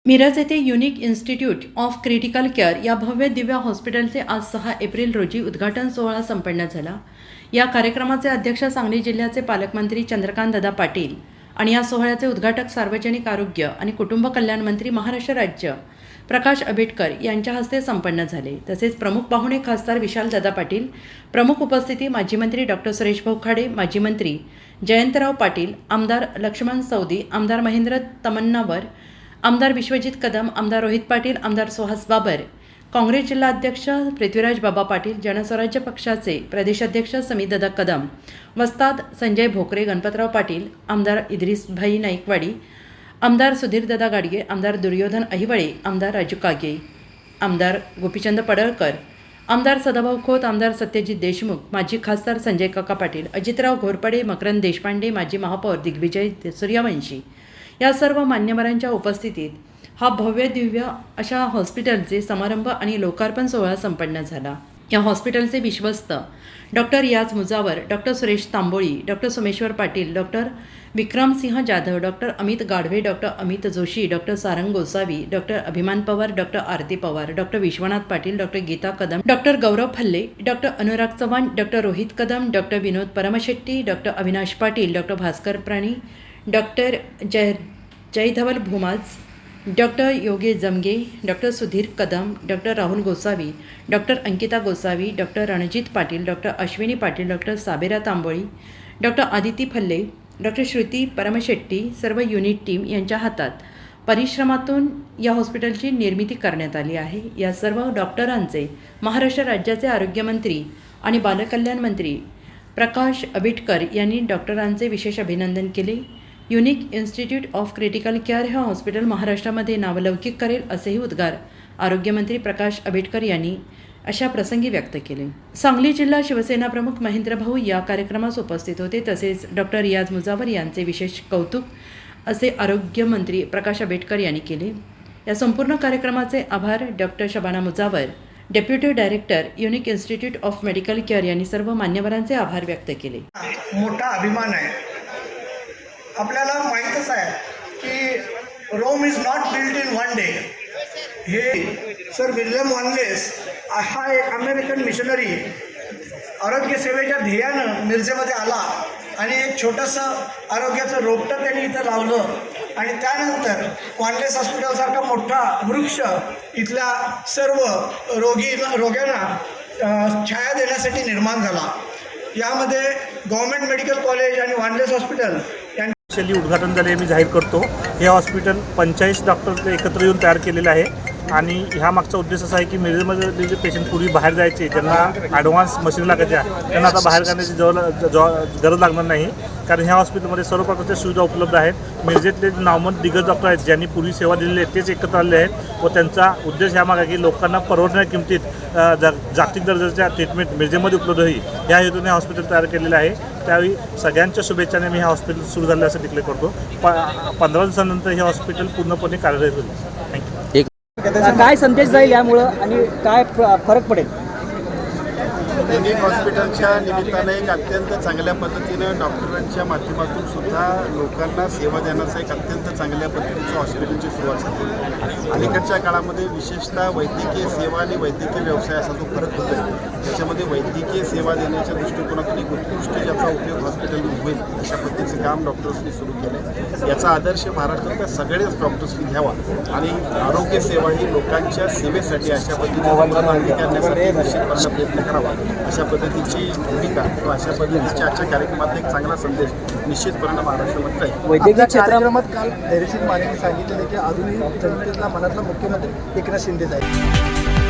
मिरज येथे unique institute of critical care या भव्य दिव्य हॉस्पिटलचे आज 6 एप्रिल रोजी उद्घाटन सोहळा संपन्न झाला। या कार्यक्रमाचे अध्यक्ष सांगली जिल्ह्याचे पालकमंत्री चंद्रकांत दादा पाटील आणि या सोहळ्याचे उद्घाटक सार्वजनिक आरोग्य आणि कुटुंब कल्याण मंत्री महाराष्ट्र राज्य प्रकाश आंबेडकर यांच्या हस्ते संपन्न झाले। तसेच प्रमुख पाहुणे खासदार विशाल दादा पाटील, प्रमुख उपस्थिती माजी मंत्री डॉक्टर सुरेश भाऊ खाडे, माजी मंत्री जयंतराव पाटील, आमदार लक्ष्मण सौदी, आमदार महेंद्र तमन्नावर, आमदार विश्वजित कदम, आमदार रोहित पाटील, आमदार सुहास बाबर, काँग्रेस जिल्हा अध्यक्ष पृथ्वीराज बाबा पाटील, जनस्वराज्य पक्षाचे प्रदेशाध्यक्ष समीदादा कदम, वस्ताद संजय भोकरे, गणपतराव पाटील, आमदार इद्रिसभाई नाईकवाडी, आमदार सुधीरदादा गाडगे, आमदार दुर्योधन अहिवळे, आमदार राजू कागे, आमदार गोपीचंद पडळकर, आमदार सदाभाऊ खोत, आमदार सत्यजित देशमुख, माजी खासदार संजय काका पाटील, अजितराव घोरपडे, मकरंद देशपांडे, माजी महापौर दिग्विजय सूर्यवंशी या सर्व मान्यवरांच्या उपस्थितीत हा भव्य दिव्य अशा हॉस्पिटलचे समारंभ आणि लोकार्पण सोहळा संपन्न झाला। या हॉस्पिटलचे विश्वस्त doctor Riyaz Mujawar, doctor Suresh Tamboli, doctor Someshwar Patil, doctor Vikramsinh Jadhav, doctor Amit Gadhave, doctor Amit Joshi, doctor Sarang Gosavi, doctor Abhiman Pawar, doctor Aarti Pawar, doctor Vishwanath Patil, doctor Geeta Kadam, doctor Gaurav Phalle, doctor Anurag Chavan, doctor Rohit Kadam, doctor Vinod Paramshetti, doctor Avinash Patil, doctor Bhaskar Prani, doctor Jaydhaval Bhumaj, doctor Yogesh Jamge, doctor Sudhir Kadam, doctor Rahul Gosavi, doctor Ankita Gosavi, doctor Ranjit Patil, doctor Ashwini Patil, doctor Sabera Tamboli, doctor Aditi फल्ले, डॉक्टर श्रुती परमशेट्टी, सर्व युनिट टीम यांच्या हातात परिश्रमातून या हॉस्पिटलची निर्मिती करण्यात आली आहे। या सर्व डॉक्टरांचे महाराष्ट्र राज्याचे आरोग्यमंत्री आणि बालकल्याण मंत्री प्रकाश आंबेडकर यांनी डॉक्टरांचे विशेष अभिनंदन केले। Unique institute of critical care हे हॉस्पिटल महाराष्ट्रामध्ये नावलौकिक करेल असेही उद्गार आरोग्यमंत्री प्रकाश आंबेडकर यांनी अशा प्रसंगी व्यक्त केले। सांगली जिल्हा शिवसेना प्रमुख महेंद्र भाऊ या कार्यक्रमास उपस्थित होते। तसेच डॉक्टर रियाज मुजावर यांचे विशेष कौतुक असे आरोग्यमंत्री प्रकाश आंबेडकर यांनी केले। या संपूर्ण कार्यक्रमाचे आभार doctor Shabana Mujawar, deputy director unique institute of medical care यांनी सर्व मान्यवरांचे आभार व्यक्त केले। मोठा अभिमान आहे। आपल्याला माहीतच आहे की Rome is not build in one day. हे सर विल्यम वॉनलेस हा एक अमेरिकन मिशनरी आरोग्य सेवेच्या ध्येयानं मिरजेमध्ये आला आणि एक छोटंसं आरोग्याचं रोपटं त्यांनी इथं लावलं आणि त्यानंतर वॉनलेस हॉस्पिटलसारखा मोठा वृक्ष इथल्या सर्व रोग्यांना छाया देण्यासाठी निर्माण झाला। यामध्ये गव्हर्नमेंट मेडिकल कॉलेज आणि वॉनलेस हॉस्पिटल उद्घाटन झाले मी जाहीर करतो। हे हॉस्पिटल 45 डॉक्टर एकत्र येऊन तयार केलेलं आहे आणि ह्या मागचा उद्देश असा आहे की मिरजमध्ये जे पेशंट पूर्वी बाहेर जायचे, ज्यांना ॲडव्हान्स मशीन लागायच्या, त्यांना आता बाहेर जाण्याची गरज लागणार नाही, कारण ह्या हॉस्पिटलमध्ये सर्व प्रकारच्या सुविधा उपलब्ध आहेत। मिरजेतले नामवंत दिग्गज डॉक्टर आहेत ज्यांनी पूर्वी सेवा दिलेली आहे तेच एकत्र आलेले आहेत व त्यांचा उद्देश ह्या मागे की लोकांना परवडणाऱ्या किमतीत जागतिक दर्जाच्या ट्रीटमेंट मिरजेमध्ये उपलब्ध होईल या हेतूने हॉस्पिटल तयार केलेलं आहे। त्यावेळी सगळ्यांच्या शुभेच्छाने मी हे हॉस्पिटल सुरू झालं असं डिक्लेअर करतो। 15 दिवसानंतर हे हॉस्पिटल पूर्णपणे कार्यरत होईल। थँक्यू। काय संदेश जाईल यामुळं आणि काय फरक पडेल? युनिक हॉस्पिटलच्या निमित्तानं एक अत्यंत चांगल्या पद्धतीनं डॉक्टरांच्या माध्यमातून सुद्धा लोकांना सेवा देण्याचं एक अत्यंत चांगल्या पद्धतीचं हॉस्पिटलची सुरुवात झाली। अलीकडच्या काळामध्ये विशेषतः वैद्यकीय सेवा आणि वैद्यकीय व्यवसाय असा जो फरक होतो आहे, त्याच्यामध्ये वैद्यकीय सेवा देण्याच्या दृष्टिकोनातून एक उत्कृष्ट ज्याचा उपयोग हॉस्पिटलमध्ये होईल अशा पद्धतीचं काम डॉक्टर्सनी सुरू केलं आहे। याचा आदर्श महाराष्ट्रातल्या सगळेच डॉक्टर्सनी घ्यावा आणि आरोग्य सेवा ही लोकांच्या सेवेसाठी अशा पद्धतीने करण्यासाठी निश्चितपणे प्रयत्न करावा अशा पद्धतीची भूमिका किंवा अशा पद्धतीच्या आजच्या कार्यक्रमात एक चांगला संदेश निश्चितपणे महाराष्ट्रामध्ये जाईल। वैद्यकीय क्षेत्रामध्ये काल धैर्यशील मानेने सांगितलेलं की अजूनही जनतेला मनातला मुख्यमंत्री एकनाथ शिंदेच आहे।